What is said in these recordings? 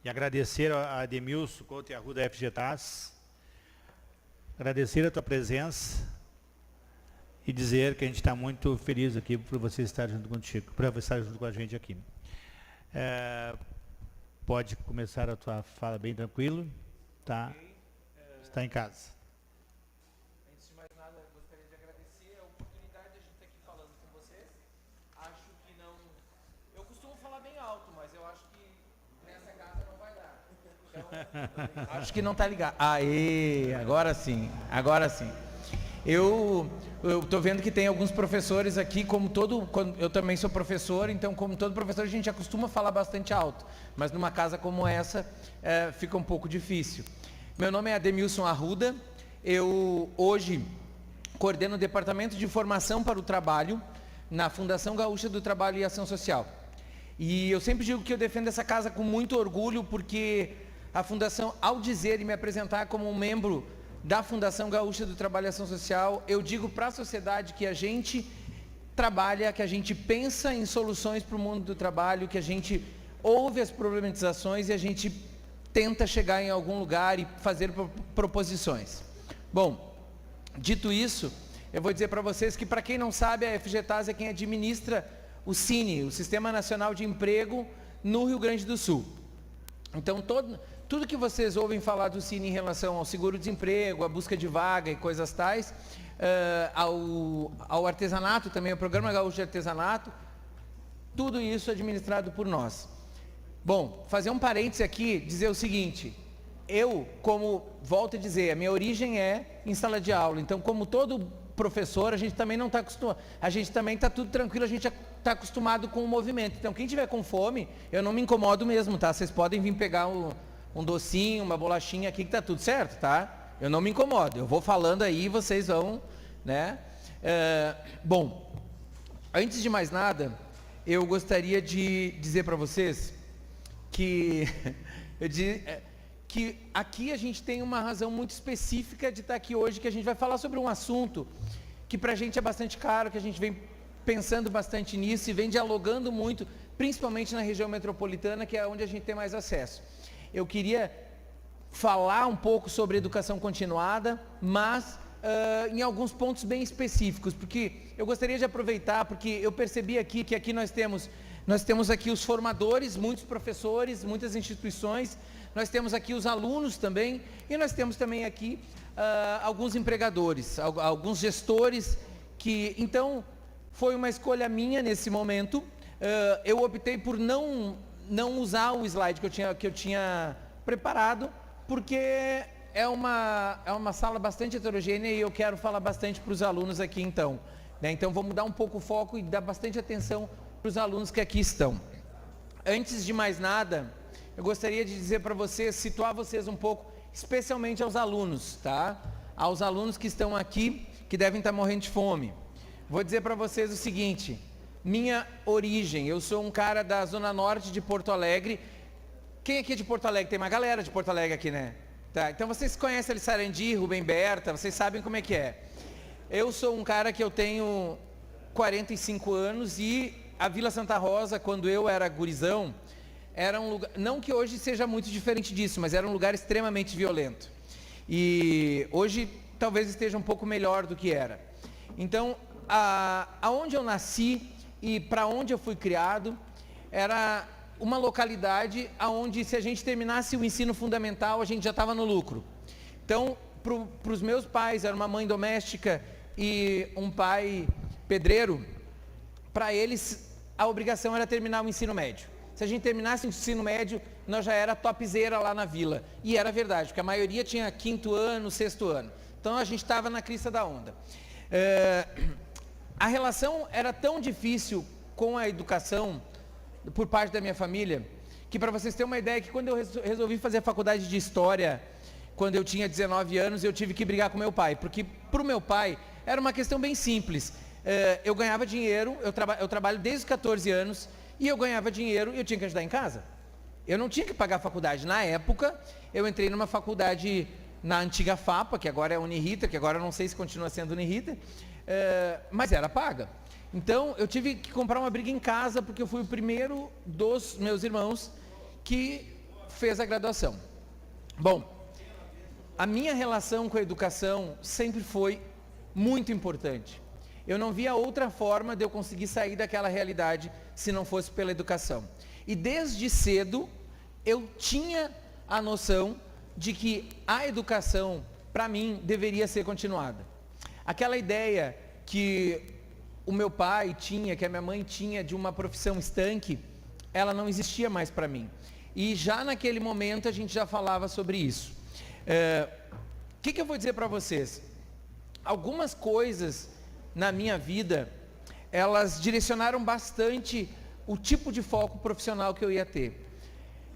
e agradecer a Ademilson Couto e Arruda FGTAS, agradecer a tua presença e dizer que a gente está muito feliz aqui por você estar junto contigo, por você estar junto com a gente aqui. Pode começar a tua fala bem tranquilo, tá? Está em casa. Antes de mais nada, eu gostaria de agradecer a oportunidade de a gente estar aqui falando com vocês. Acho que não... Eu costumo falar bem alto, mas eu acho que nessa casa não vai dar. Então, acho que não está ligado. Aê, agora sim, agora sim. Eu estou vendo que tem alguns professores aqui, eu também sou professor, então como todo professor a gente acostuma falar bastante alto, mas numa casa como essa fica um pouco difícil. Meu nome é Ademilson Arruda, eu hoje coordeno o Departamento de Formação para o Trabalho na Fundação Gaúcha do Trabalho e Ação Social. E eu sempre digo que eu defendo essa casa com muito orgulho, porque a Fundação, ao dizer e me apresentar como um membro da Fundação Gaúcha do Trabalho e Ação Social, eu digo para a sociedade que a gente trabalha, que a gente pensa em soluções para o mundo do trabalho, que a gente ouve as problematizações e a gente tenta chegar em algum lugar e fazer proposições. Bom, dito isso, eu vou dizer para vocês que, para quem não sabe, a FGTAS é quem administra o SINE, o Sistema Nacional de Emprego, no Rio Grande do Sul. Então, tudo que vocês ouvem falar do SINE em relação ao seguro-desemprego, à busca de vaga e coisas tais, ao artesanato também, o Programa Gaúcho de Artesanato, tudo isso é administrado por nós. Bom, fazer um parêntese aqui, dizer o seguinte, volto a dizer, a minha origem é em sala de aula, então como todo professor, a gente também não está acostumado, a gente também está tudo tranquilo, a gente está acostumado com o movimento, então quem tiver com fome, eu não me incomodo mesmo, tá? Vocês podem vir pegar um docinho, uma bolachinha aqui que está tudo certo, tá? Eu não me incomodo, eu vou falando aí e vocês vão, né? Bom, antes de mais nada, eu gostaria de dizer para vocês que aqui a gente tem uma razão muito específica de estar aqui hoje, que a gente vai falar sobre um assunto que para a gente é bastante caro, que a gente vem pensando bastante nisso e vem dialogando muito, principalmente na região metropolitana, que é onde a gente tem mais acesso. Eu queria falar um pouco sobre educação continuada, mas em alguns pontos bem específicos, porque eu gostaria de aproveitar, porque eu percebi aqui que aqui nós temos aqui os formadores, muitos professores, muitas instituições, nós temos aqui os alunos também, e nós temos também aqui alguns empregadores, alguns gestores, então foi uma escolha minha nesse momento. Eu optei por não usar o slide que eu tinha preparado, porque é uma sala bastante heterogênea e eu quero falar bastante para os alunos aqui então, né? Então vou mudar um pouco o foco e dar bastante atenção para os alunos que aqui estão. Antes de mais nada, eu gostaria de dizer para vocês, situar vocês um pouco, especialmente aos alunos, tá? Aos alunos que estão aqui, que devem estar morrendo de fome. Vou dizer para vocês o seguinte, minha origem, eu sou um cara da zona norte de Porto Alegre. Quem aqui é de Porto Alegre? Tem uma galera de Porto Alegre aqui, né? Tá, então vocês conhecem ali Sarandi, Rubem Berta, vocês sabem como é que é. Eu sou um cara que eu tenho 45 anos e a Vila Santa Rosa, quando eu era gurizão, era um lugar, não que hoje seja muito diferente disso, mas era um lugar extremamente violento. E hoje talvez esteja um pouco melhor do que era. Então, aonde eu nasci e para onde eu fui criado, era uma localidade onde, se a gente terminasse o ensino fundamental, a gente já estava no lucro. Então, para os meus pais, era uma mãe doméstica e um pai pedreiro, para eles a obrigação era terminar o ensino médio. Se a gente terminasse o ensino médio, nós já era topzera lá na vila. E era verdade, porque a maioria tinha 5º ano, 6º ano. Então a gente estava na crista da onda. A relação era tão difícil com a educação por parte da minha família, que, para vocês terem uma ideia, que quando eu resolvi fazer a faculdade de História, quando eu tinha 19 anos, eu tive que brigar com meu pai, porque para o meu pai era uma questão bem simples. Eu ganhava dinheiro, eu trabalho desde os 14 anos, e eu ganhava dinheiro e eu tinha que ajudar em casa. Eu não tinha que pagar a faculdade. Na época, eu entrei numa faculdade na antiga FAPA, que agora é Uniriter, que agora eu não sei se continua sendo Uniriter, mas era paga. Então, eu tive que comprar uma briga em casa, porque eu fui o primeiro dos meus irmãos que fez a graduação. Bom, a minha relação com a educação sempre foi muito importante. Eu não via outra forma de eu conseguir sair daquela realidade se não fosse pela educação. E desde cedo eu tinha a noção de que a educação, para mim, deveria ser continuada. Aquela ideia que o meu pai tinha, que a minha mãe tinha de uma profissão estanque, ela não existia mais para mim. E já naquele momento a gente já falava sobre isso. O que eu vou dizer para vocês? Algumas coisas na minha vida, elas direcionaram bastante o tipo de foco profissional que eu ia ter.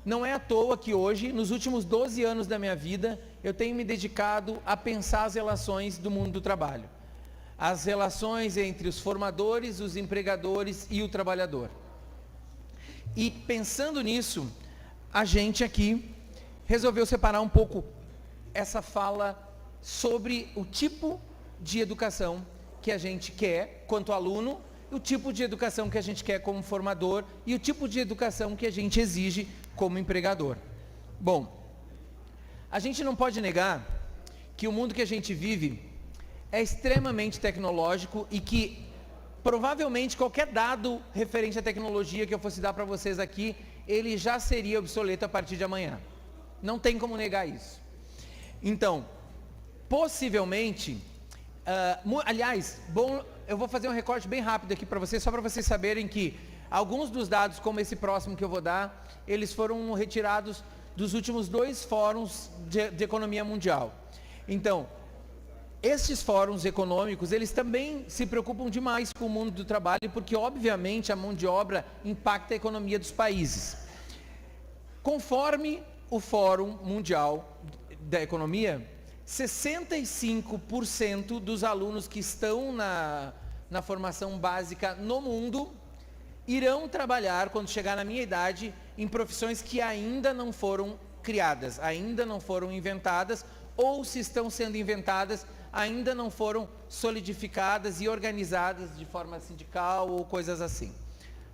Não é à toa que hoje, nos últimos 12 anos da minha vida, eu tenho me dedicado a pensar as relações do mundo do trabalho. As relações entre os formadores, os empregadores e o trabalhador. E pensando nisso, a gente aqui resolveu separar um pouco essa fala sobre o tipo de educação que a gente quer quanto aluno, o tipo de educação que a gente quer como formador e o tipo de educação que a gente exige como empregador. Bom, a gente não pode negar que o mundo que a gente vive é extremamente tecnológico e que provavelmente qualquer dado referente à tecnologia que eu fosse dar para vocês aqui, ele já seria obsoleto a partir de amanhã. Não tem como negar isso. Então, possivelmente, aliás, bom, eu vou fazer um recorte bem rápido aqui para vocês, só para vocês saberem que alguns dos dados, como esse próximo que eu vou dar, eles foram retirados dos últimos 2 fóruns de economia mundial. Então, esses fóruns econômicos, eles também se preocupam demais com o mundo do trabalho, porque obviamente a mão de obra impacta a economia dos países. Conforme o Fórum Mundial da Economia, 65% dos alunos que estão na formação básica no mundo irão trabalhar, quando chegar na minha idade, em profissões que ainda não foram criadas, ainda não foram inventadas, ou se estão sendo inventadas, ainda não foram solidificadas e organizadas de forma sindical ou coisas assim.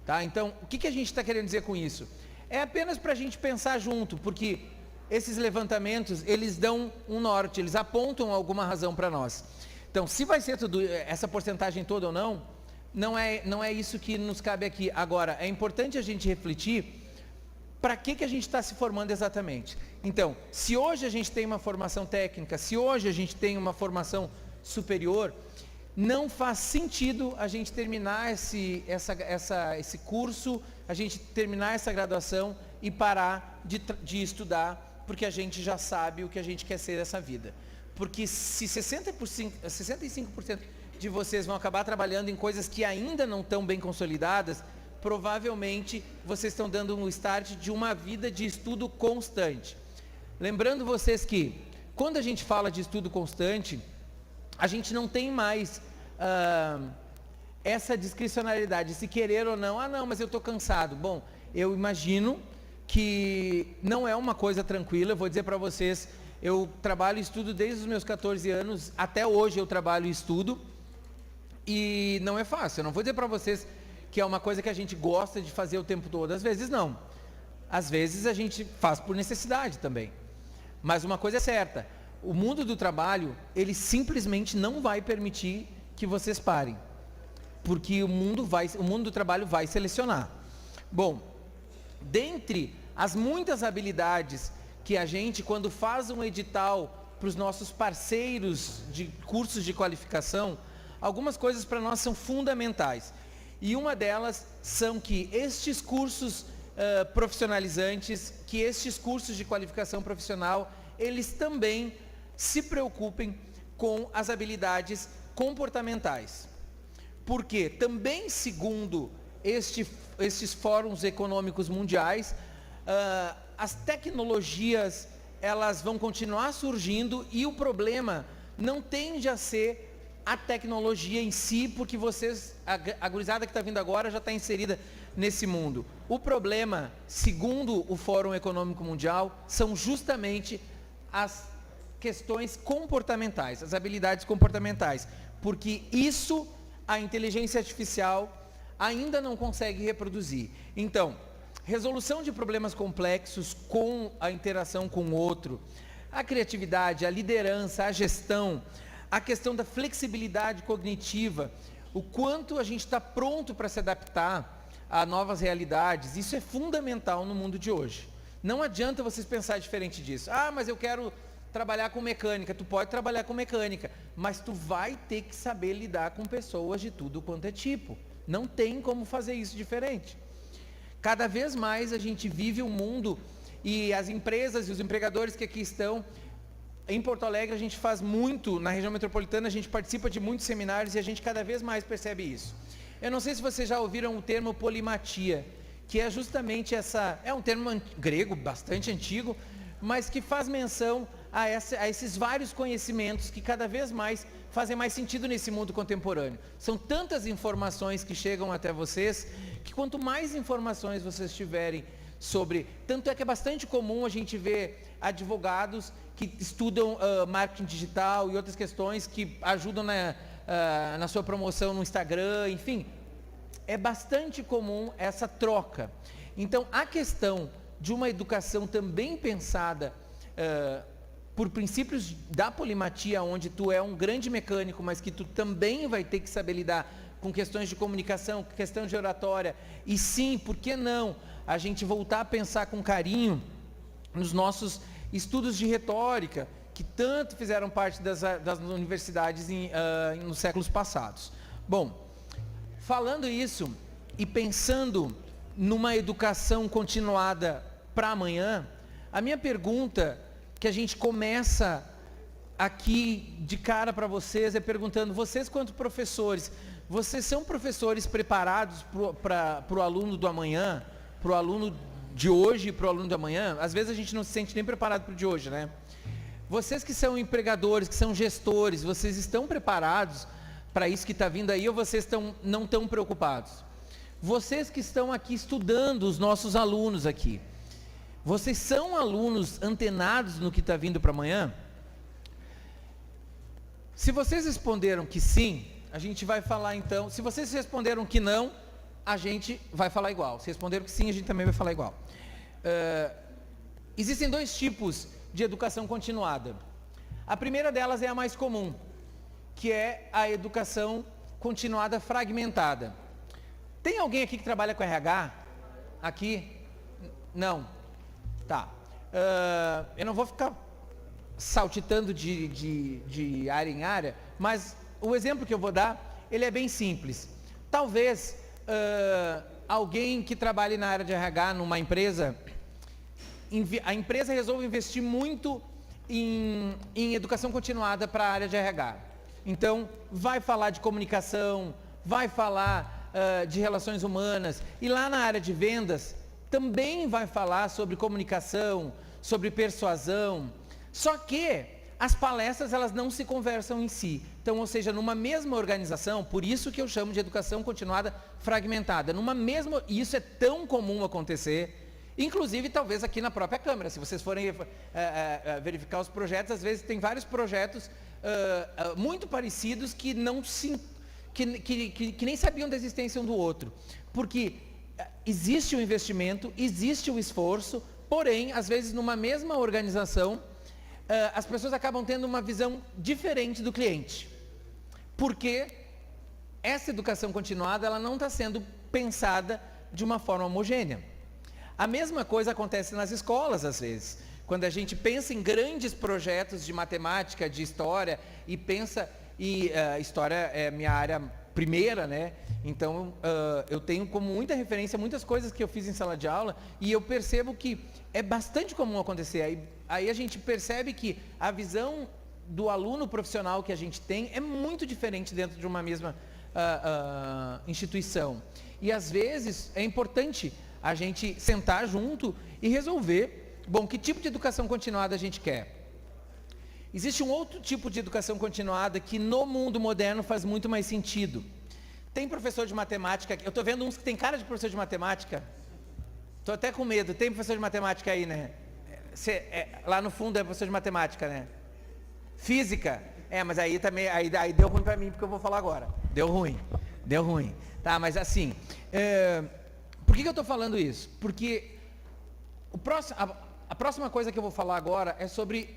Tá? Então, o que a gente está querendo dizer com isso? É apenas para a gente pensar junto, porque esses levantamentos, eles dão um norte, eles apontam alguma razão para nós. Então, se vai ser tudo, essa porcentagem toda ou não é isso que nos cabe aqui. Agora, é importante a gente refletir para que a gente está se formando exatamente. Então, se hoje a gente tem uma formação técnica, se hoje a gente tem uma formação superior, não faz sentido a gente terminar esse curso, a gente terminar essa graduação e parar de estudar, porque a gente já sabe o que a gente quer ser nessa vida. Porque se 65% de vocês vão acabar trabalhando em coisas que ainda não estão bem consolidadas, provavelmente vocês estão dando um start de uma vida de estudo constante. Lembrando vocês que, quando a gente fala de estudo constante, a gente não tem mais essa discricionalidade, se querer ou não. Não, mas eu estou cansado. Bom, eu imagino que não é uma coisa tranquila. Eu vou dizer para vocês, eu trabalho e estudo desde os meus 14 anos, até hoje eu trabalho e estudo, e não é fácil. Eu não vou dizer para vocês que é uma coisa que a gente gosta de fazer o tempo todo. Às vezes não. Às vezes a gente faz por necessidade também. Mas uma coisa é certa, o mundo do trabalho, ele simplesmente não vai permitir que vocês parem. Porque o mundo do trabalho vai selecionar. Bom, dentre as muitas habilidades que a gente, quando faz um edital para os nossos parceiros de cursos de qualificação, algumas coisas para nós são fundamentais. E uma delas são que estes cursos profissionalizantes, que estes cursos de qualificação profissional, eles também se preocupem com as habilidades comportamentais. Porque também, segundo estes fóruns econômicos mundiais, as tecnologias, elas vão continuar surgindo e o problema não tende a ser a tecnologia em si, porque a gurizada que está vindo agora já está inserida nesse mundo. O problema, segundo o Fórum Econômico Mundial, são justamente as questões comportamentais, as habilidades comportamentais, porque isso a inteligência artificial ainda não consegue reproduzir. Então, resolução de problemas complexos com a interação com o outro, a criatividade, a liderança, a gestão, a questão da flexibilidade cognitiva, o quanto a gente está pronto para se adaptar a novas realidades, isso é fundamental no mundo de hoje. Não adianta vocês pensar diferente disso. Ah, mas eu quero trabalhar com mecânica. Tu pode trabalhar com mecânica, mas tu vai ter que saber lidar com pessoas de tudo quanto é tipo. Não tem como fazer isso diferente. Cada vez mais a gente vive um mundo, e as empresas e os empregadores que aqui estão, em Porto Alegre a gente faz muito, na região metropolitana a gente participa de muitos seminários e a gente cada vez mais percebe isso. Eu não sei se vocês já ouviram o termo polimatia, que é justamente é um termo grego bastante antigo, mas que faz menção a esses vários conhecimentos que cada vez mais fazem mais sentido nesse mundo contemporâneo. São tantas informações que chegam até vocês, que quanto mais informações vocês tiverem sobre... Tanto é que é bastante comum a gente ver advogados que estudam marketing digital e outras questões que ajudam na sua promoção no Instagram, enfim. É bastante comum essa troca. Então, a questão de uma educação também pensada por princípios da polimatia, onde tu é um grande mecânico, mas que tu também vai ter que saber lidar com questões de comunicação, questão de oratória, e sim, por que não, a gente voltar a pensar com carinho nos nossos estudos de retórica, que tanto fizeram parte das universidades nos séculos passados. Bom, falando isso e pensando numa educação continuada para amanhã, a minha pergunta que a gente começa aqui de cara para vocês é perguntando, vocês quanto professores, vocês são professores preparados para o aluno do amanhã, para o aluno de hoje e para o aluno do amanhã? Às vezes a gente não se sente nem preparado para o de hoje, né? Vocês que são empregadores, que são gestores, vocês estão preparados para isso que está vindo aí ou vocês não estão preocupados? Vocês que estão aqui estudando, os nossos alunos aqui, vocês são alunos antenados no que está vindo para amanhã? Se vocês responderam que sim, a gente vai falar então. Se vocês responderam que não, a gente vai falar igual. Se responderam que sim, a gente também vai falar igual. Existem dois tipos de educação continuada. A primeira delas é a mais comum, que é a educação continuada fragmentada. Tem alguém aqui que trabalha com RH? Aqui? Não. Tá. Eu não vou ficar saltitando de área em área, mas o exemplo que eu vou dar, ele é bem simples. Talvez alguém que trabalhe na área de RH numa empresa, a empresa resolve investir muito em educação continuada para a área de RH. Então, vai falar de comunicação, vai falar de relações humanas, e lá na área de vendas, também vai falar sobre comunicação, sobre persuasão, só que as palestras elas não se conversam em si. Então, ou seja, numa mesma organização, por isso que eu chamo de educação continuada fragmentada, e isso é tão comum acontecer, inclusive talvez aqui na própria Câmara, se vocês forem verificar os projetos, às vezes tem vários projetos muito parecidos que nem sabiam da existência um do outro, porque existe o investimento, existe o esforço, porém, às vezes numa mesma organização, as pessoas acabam tendo uma visão diferente do cliente, porque essa educação continuada ela não está sendo pensada de uma forma homogênea. A mesma coisa acontece nas escolas às vezes, quando a gente pensa em grandes projetos de matemática, de história, e pensa, história é minha área primeira, né? Então, eu tenho como muita referência muitas coisas que eu fiz em sala de aula e eu percebo que é bastante comum acontecer. Aí a gente percebe que a visão do aluno profissional que a gente tem é muito diferente dentro de uma mesma instituição. E às vezes é importante a gente sentar junto e resolver, bom, que tipo de educação continuada a gente quer. Existe um outro tipo de educação continuada que no mundo moderno faz muito mais sentido. Tem professor de matemática, eu estou vendo uns que tem cara de professor de matemática, estou até com medo, tem professor de matemática aí, né? Lá no fundo é professor de matemática, né? Física, mas aí também, aí deu ruim para mim, porque eu vou falar agora. Deu ruim. Tá, mas assim, Por que eu estou falando isso? Porque a próxima coisa que eu vou falar agora é sobre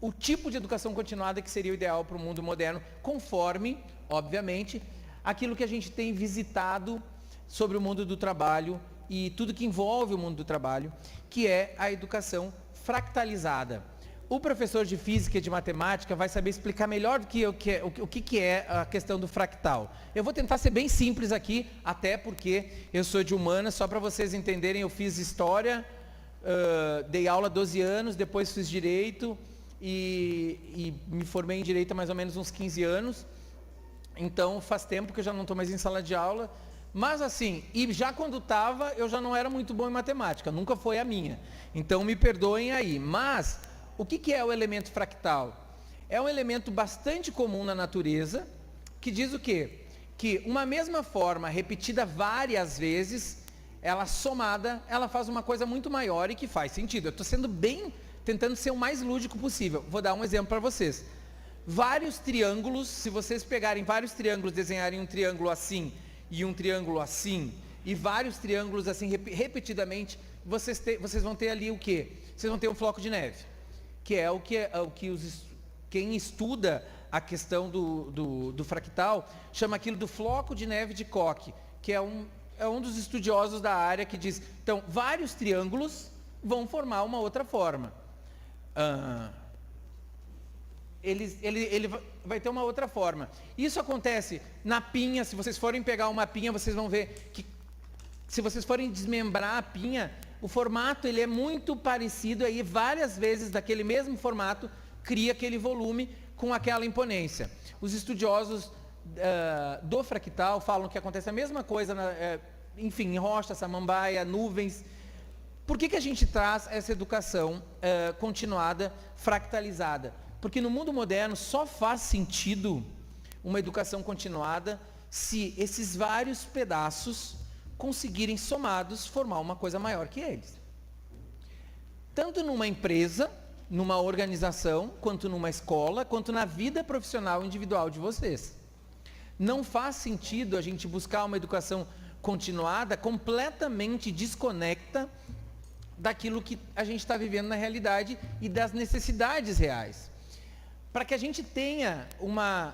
o tipo de educação continuada que seria o ideal para o mundo moderno, conforme, obviamente, aquilo que a gente tem visitado sobre o mundo do trabalho e tudo que envolve o mundo do trabalho, que é a educação fractalizada. O professor de física e de matemática vai saber explicar melhor do que eu o que é a questão do fractal. Eu vou tentar ser bem simples aqui, até porque eu sou de humanas, só para vocês entenderem, eu fiz história, dei aula 12 anos, depois fiz direito e me formei em direito há mais ou menos uns 15 anos. Então faz tempo que eu já não estou mais em sala de aula. Mas assim, e já quando estava, eu já não era muito bom em matemática, nunca foi a minha. Então me perdoem aí. Mas o que é o elemento fractal? É um elemento bastante comum na natureza, que diz o quê? Que uma mesma forma repetida várias vezes, ela somada, ela faz uma coisa muito maior e que faz sentido. Eu estou sendo tentando ser o mais lúdico possível. Vou dar um exemplo para vocês. Vários triângulos, se vocês pegarem vários triângulos, desenharem um triângulo assim e um triângulo assim, e vários triângulos assim repetidamente, vocês vão ter ali o quê? Vocês vão ter um floco de neve, que é o que quem estuda a questão do fractal chama aquilo do floco de neve de Koch, que é um dos estudiosos da área que diz, então, vários triângulos vão formar uma outra forma. Ele vai ter uma outra forma. Isso acontece na pinha. Se vocês forem pegar uma pinha, vocês vão ver que, se vocês forem desmembrar a pinha, o formato ele é muito parecido, aí várias vezes daquele mesmo formato cria aquele volume com aquela imponência. Os estudiosos do fractal falam que acontece a mesma coisa, enfim, em rocha, samambaia, nuvens. Por que a gente traz essa educação continuada, fractalizada? Porque no mundo moderno só faz sentido uma educação continuada se esses vários pedaços conseguirem somados formar uma coisa maior que eles. Tanto numa empresa, numa organização, quanto numa escola, quanto na vida profissional individual de vocês. Não faz sentido a gente buscar uma educação continuada completamente desconecta daquilo que a gente está vivendo na realidade e das necessidades reais. Para que a gente tenha uma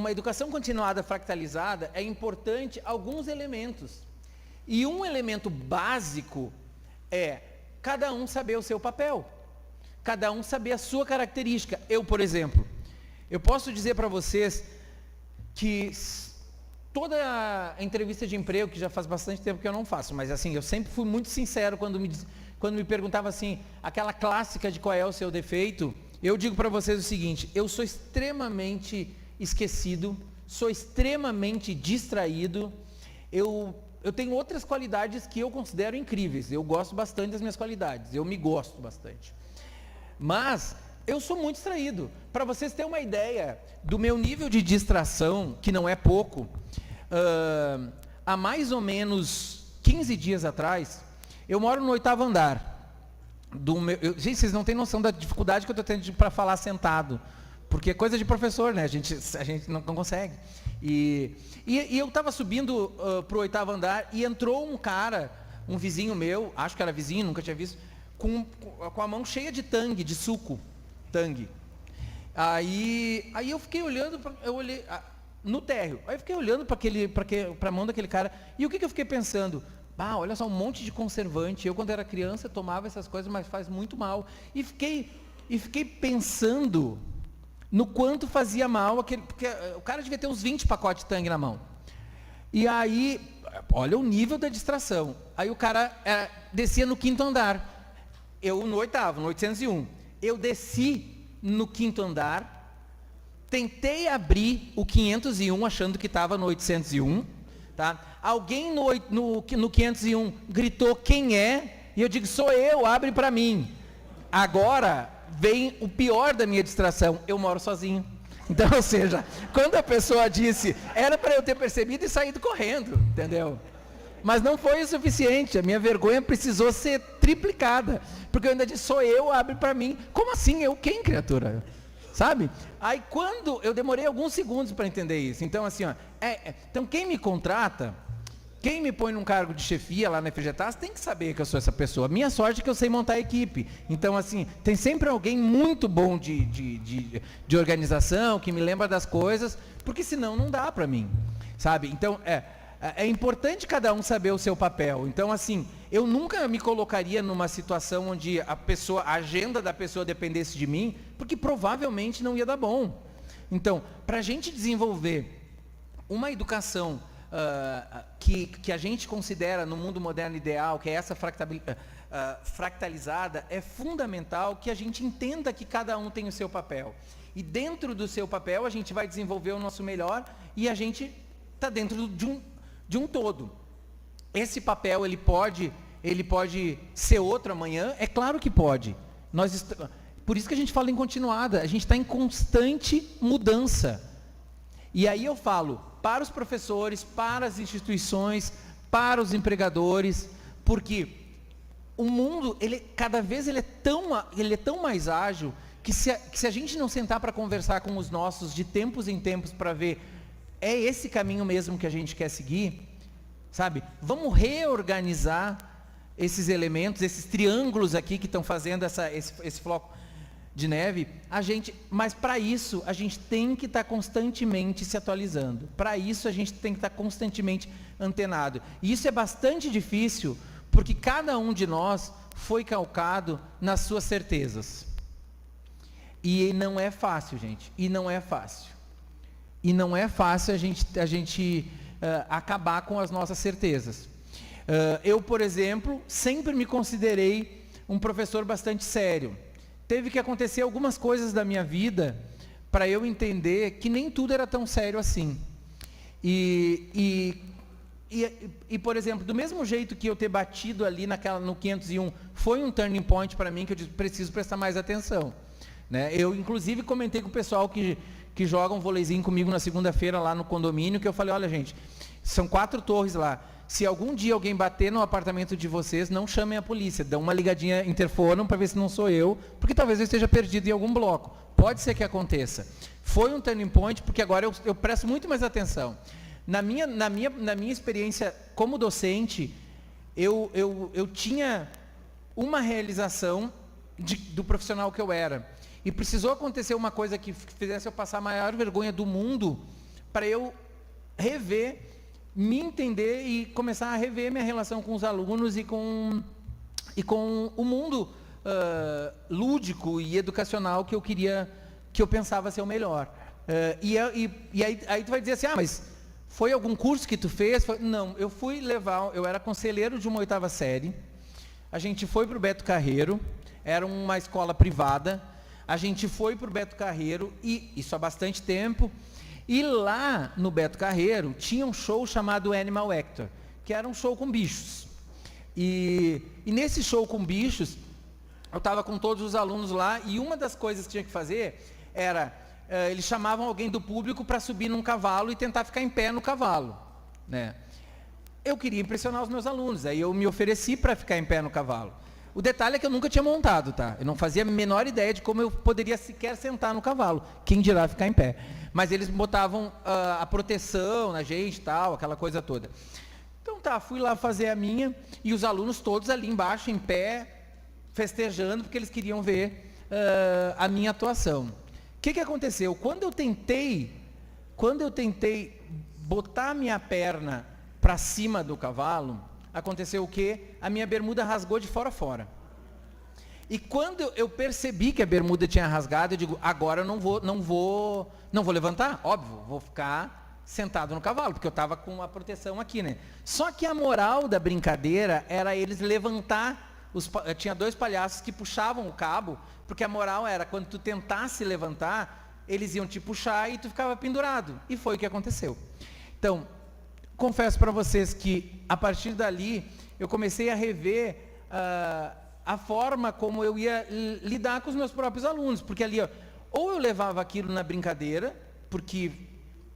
educação continuada fractalizada, é importante alguns elementos. E um elemento básico é cada um saber o seu papel, cada um saber a sua característica. Eu, por exemplo, eu posso dizer para vocês que toda a entrevista de emprego, que já faz bastante tempo que eu não faço, mas assim, eu sempre fui muito sincero quando me perguntava assim, aquela clássica de qual é o seu defeito. Eu digo para vocês o seguinte, eu sou extremamente esquecido, sou extremamente distraído, eu tenho outras qualidades que eu considero incríveis, eu gosto bastante das minhas qualidades, eu me gosto bastante. Mas eu sou muito distraído. Para vocês terem uma ideia do meu nível de distração, que não é pouco, há mais ou menos 15 dias atrás, eu moro no 8º andar. Gente, vocês não têm noção da dificuldade que eu estou tendo para falar sentado, porque é coisa de professor, né? A gente não consegue. E eu estava subindo para o 8º andar e entrou um cara, um vizinho meu, acho que era vizinho, nunca tinha visto, com a mão cheia de tangue, de suco, tangue. Aí eu fiquei olhando, eu olhei no térreo, aí eu fiquei olhando para a mão daquele cara, e o que eu fiquei pensando? Olha só, um monte de conservante. Eu, quando era criança, tomava essas coisas, mas faz muito mal. E fiquei pensando no quanto fazia mal, porque o cara devia ter uns 20 pacotes de tangue na mão. E aí, olha o nível da distração. Aí o cara descia no 5º andar. Eu no 8º, no 801. Eu desci no 5º andar, tentei abrir o 501, achando que estava no 801, tá? Alguém no 501 gritou, quem é? E eu digo, sou eu, abre para mim. Agora vem o pior da minha distração, eu moro sozinho. Então, ou seja, quando a pessoa disse, era para eu ter percebido e saído correndo, entendeu? Mas não foi o suficiente, a minha vergonha precisou ser triplicada, porque eu ainda disse, sou eu, abre para mim. Como assim, eu quem, criatura? Sabe? Aí eu demorei alguns segundos para entender isso. Então, assim, então quem me contrata, Quem me põe num cargo de chefia lá na FGTAS tem que saber que eu sou essa pessoa. Minha sorte é que eu sei montar a equipe. Então, assim, tem sempre alguém muito bom de organização, que me lembra das coisas, porque senão não dá para mim, sabe? Então, é importante cada um saber o seu papel. Então, assim, eu nunca me colocaria numa situação onde a agenda da pessoa dependesse de mim, porque provavelmente não ia dar bom. Então, para a gente desenvolver uma educação que a gente considera no mundo moderno ideal, que é essa fractalizada, é fundamental que a gente entenda que cada um tem o seu papel. E dentro do seu papel a gente vai desenvolver o nosso melhor e a gente está dentro de um todo. Esse papel ele pode ser outro amanhã? É claro que pode. Por isso que a gente fala em continuada, a gente está em constante mudança. E aí eu falo para os professores, para as instituições, para os empregadores, porque o mundo, cada vez ele é tão mais ágil, que se a gente não sentar para conversar com os nossos de tempos em tempos para ver, é esse caminho mesmo que a gente quer seguir, sabe? Vamos reorganizar esses elementos, esses triângulos aqui que estão fazendo esse floco de neve, mas para isso a gente tem que estar constantemente se atualizando. Para isso a gente tem que estar constantemente antenado. E isso é bastante difícil, porque cada um de nós foi calcado nas suas certezas. E não é fácil, gente. E não é fácil. E não é fácil a gente acabar com as nossas certezas. Eu, por exemplo, sempre me considerei um professor bastante sério. Teve que acontecer algumas coisas da minha vida para eu entender que nem tudo era tão sério assim. E, por exemplo, do mesmo jeito que eu ter batido ali no 501, foi um turning point para mim, que eu disse, preciso prestar mais atenção. Né? Eu, inclusive, comentei com o pessoal que joga um vôleizinho comigo na segunda-feira lá no condomínio, que eu falei, olha gente, são 4 torres lá. Se algum dia alguém bater no apartamento de vocês, não chamem a polícia, dão uma ligadinha, interfonam para ver se não sou eu, porque talvez eu esteja perdido em algum bloco. Pode ser que aconteça. Foi um turning point, porque agora eu presto muito mais atenção. Na minha experiência como docente, eu tinha uma realização do profissional que eu era. E precisou acontecer uma coisa que fizesse eu passar a maior vergonha do mundo, para eu rever, me entender e começar a rever minha relação com os alunos e com o mundo lúdico e educacional que eu pensava ser o melhor. E aí tu vai dizer assim, mas foi algum curso que tu fez? Não, eu era conselheiro de uma 8ª série, a gente foi para o Beto Carreiro, era uma escola privada, a gente foi para o Beto Carreiro, e isso há bastante tempo. E lá no Beto Carreiro tinha um show chamado Animal Actor, que era um show com bichos. E nesse show com bichos, eu estava com todos os alunos lá, e uma das coisas que tinha que fazer era, eles chamavam alguém do público para subir num cavalo e tentar ficar em pé no cavalo. Né? Eu queria impressionar os meus alunos, aí eu me ofereci para ficar em pé no cavalo. O detalhe é que eu nunca tinha montado, tá? Eu não fazia a menor ideia de como eu poderia sequer sentar no cavalo, quem dirá ficar em pé. Mas eles botavam a proteção na gente e tal, aquela coisa toda. Então tá, fui lá fazer a minha, e os alunos todos ali embaixo, em pé, festejando, porque eles queriam ver a minha atuação. O que aconteceu? Quando eu tentei botar a minha perna para cima do cavalo, aconteceu o quê? A minha bermuda rasgou de fora a fora. E quando eu percebi que a bermuda tinha rasgado, eu digo, agora eu não vou levantar, óbvio, vou ficar sentado no cavalo, porque eu estava com a proteção aqui, né? Só que a moral da brincadeira era eles levantar, tinha 2 palhaços que puxavam o cabo, porque a moral era, quando tu tentasse levantar, eles iam te puxar e tu ficava pendurado. E foi o que aconteceu. Então, confesso para vocês que, a partir dali, eu comecei a rever a forma como eu ia lidar com os meus próprios alunos, porque ali, ou eu levava aquilo na brincadeira, porque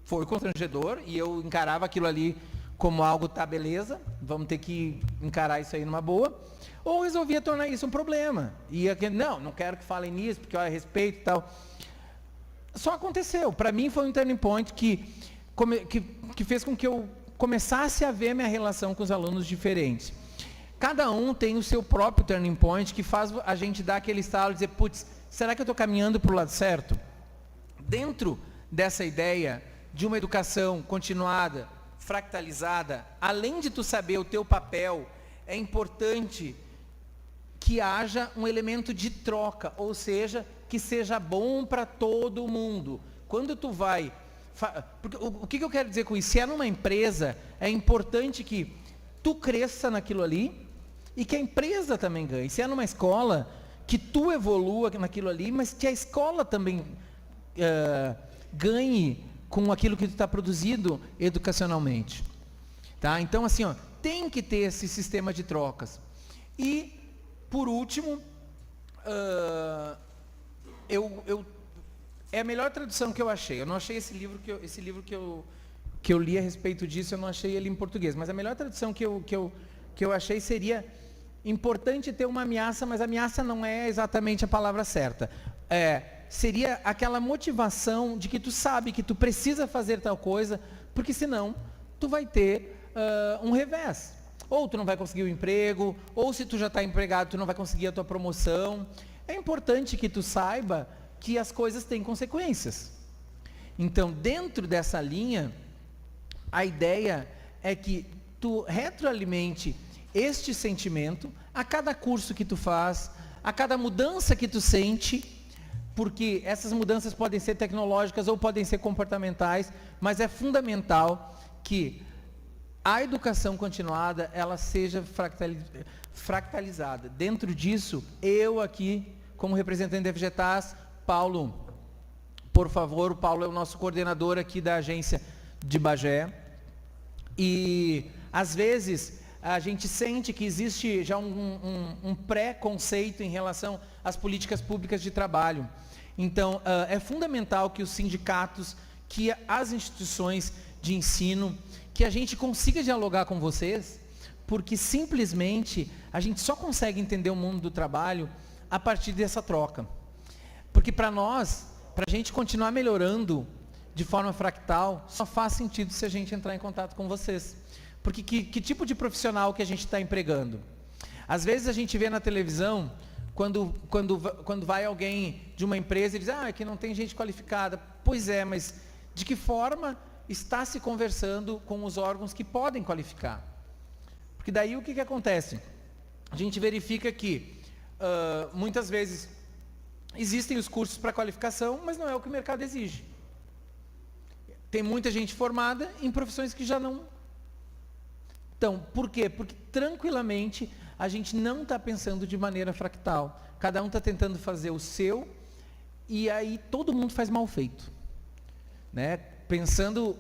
foi constrangedor, e eu encarava aquilo ali como algo, tá, beleza, vamos ter que encarar isso aí numa boa, ou resolvia tornar isso um problema, e não quero que falem nisso, porque olha, respeito e tal. Só aconteceu, para mim foi um turning point que fez com que eu começasse a ver minha relação com os alunos diferente. Cada um tem o seu próprio turning point que faz a gente dar aquele estalo e dizer, putz, será que eu estou caminhando para o lado certo? Dentro dessa ideia de uma educação continuada, fractalizada, além de tu saber o teu papel, é importante que haja um elemento de troca, ou seja, que seja bom para todo mundo. Quando tu vai... Porque, o que eu quero dizer com isso? Se é numa empresa, é importante que tu cresça naquilo ali e que a empresa também ganhe. Se é numa escola, que tu evolua naquilo ali, mas que a escola também ganhe com aquilo que tu está produzindo educacionalmente. Tá? Então, assim, ó, tem que ter esse sistema de trocas. E, por último, é a melhor tradução que eu achei. Eu não achei esse livro que eu li a respeito disso, eu não achei ele em português. Mas a melhor tradução que eu achei seria: importante ter uma ameaça, mas ameaça não é exatamente a palavra certa. Seria aquela motivação de que tu sabe que tu precisa fazer tal coisa, porque senão tu vai ter um revés. Ou tu não vai conseguir o emprego, ou se tu já está empregado, tu não vai conseguir a tua promoção. É importante que tu saiba que as coisas têm consequências. Então, dentro dessa linha, a ideia é que tu retroalimente este sentimento a cada curso que tu faz, a cada mudança que tu sente, porque essas mudanças podem ser tecnológicas ou podem ser comportamentais, mas é fundamental que a educação continuada, ela seja fractalizada. Dentro disso, eu aqui, como representante da FGTAS, Paulo, por favor, o Paulo é o nosso coordenador aqui da agência de Bagé, e às vezes a gente sente que existe já um pré-conceito em relação às políticas públicas de trabalho. Então, é fundamental que os sindicatos, que as instituições de ensino, que a gente consiga dialogar com vocês, porque simplesmente a gente só consegue entender o mundo do trabalho a partir dessa troca. Porque para nós, para a gente continuar melhorando de forma fractal, só faz sentido se a gente entrar em contato com vocês. Porque que tipo de profissional que a gente está empregando? Às vezes a gente vê na televisão, quando vai alguém de uma empresa e diz, que não tem gente qualificada. Pois é, mas de que forma está se conversando com os órgãos que podem qualificar? Porque daí o que acontece? A gente verifica que, muitas vezes, existem os cursos para qualificação, mas não é o que o mercado exige. Tem muita gente formada em profissões que já não... Então, por quê? Porque tranquilamente a gente não está pensando de maneira fractal. Cada um está tentando fazer o seu, e aí todo mundo faz mal feito. Né? Pensando,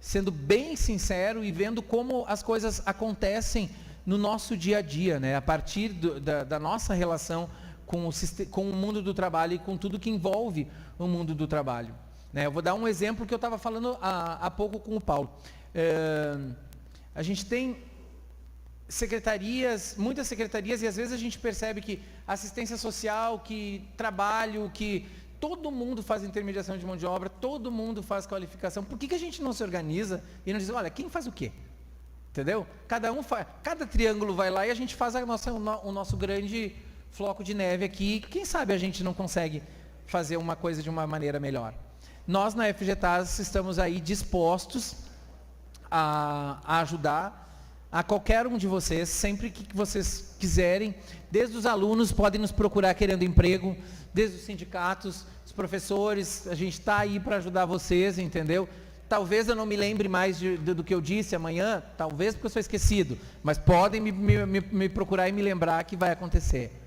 sendo bem sincero e vendo como as coisas acontecem no nosso dia a dia, né? A partir da nossa relação com o mundo do trabalho e com tudo que envolve o mundo do trabalho. Né? Eu vou dar um exemplo que eu estava falando há pouco com o Paulo. A gente tem secretarias, muitas secretarias, e às vezes a gente percebe que assistência social, que trabalho, que todo mundo faz intermediação de mão de obra, todo mundo faz qualificação. Por que a gente não se organiza e não diz, olha, quem faz o quê? Entendeu? Cada triângulo vai lá e a gente faz o nosso grande floco de neve aqui. Quem sabe a gente não consegue fazer uma coisa de uma maneira melhor. Nós na FGTAS estamos aí dispostos a ajudar a qualquer um de vocês, sempre que vocês quiserem. Desde os alunos podem nos procurar querendo emprego, desde os sindicatos, os professores, a gente está aí para ajudar vocês, entendeu? Talvez eu não me lembre mais do que eu disse amanhã, talvez porque eu sou esquecido, mas podem me procurar e me lembrar que vai acontecer.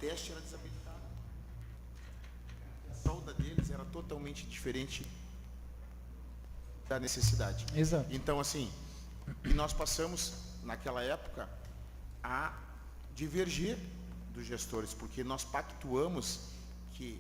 Nordeste era desabilitado. A solda deles era totalmente diferente da necessidade. Exato. Então, assim, e nós passamos, naquela época, a divergir dos gestores, porque nós pactuamos que,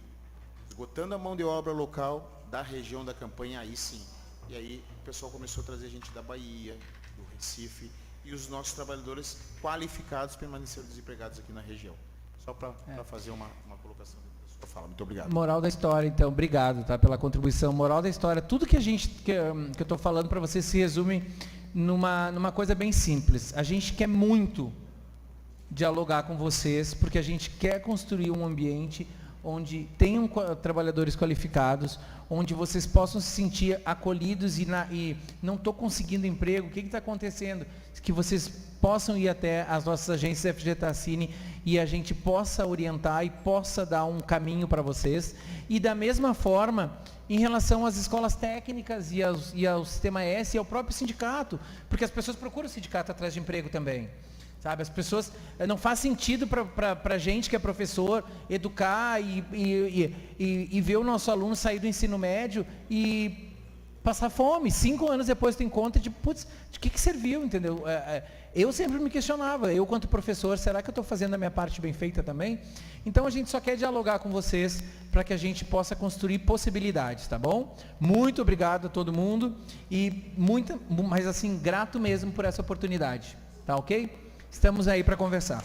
esgotando a mão de obra local da região da campanha, aí sim. E aí o pessoal começou a trazer gente da Bahia, do Recife, e os nossos trabalhadores qualificados permaneceram desempregados aqui na região. Só para fazer uma colocação da sua fala. Muito obrigado. Moral da história, então, obrigado, tá, pela contribuição. Moral da história, tudo que eu estou falando para você se resume numa coisa bem simples. A gente quer muito dialogar com vocês, porque a gente quer construir um ambiente onde tenham trabalhadores qualificados, onde vocês possam se sentir acolhidos e não estou conseguindo emprego, o que está acontecendo? Que vocês possam ir até as nossas agências FGTACine e a gente possa orientar e possa dar um caminho para vocês. E da mesma forma, em relação às escolas técnicas e ao Sistema S e ao próprio sindicato, porque as pessoas procuram o sindicato atrás de emprego também. Sabe, as pessoas, não faz sentido para a gente que é professor educar e ver o nosso aluno sair do ensino médio e passar fome. 5 anos depois tu encontra de, putz, de que serviu, entendeu? Eu sempre me questionava, eu quanto professor, será que eu estou fazendo a minha parte bem feita também? Então a gente só quer dialogar com vocês para que a gente possa construir possibilidades, tá bom? Muito obrigado a todo mundo e mas assim, grato mesmo por essa oportunidade, tá ok? Estamos aí para conversar.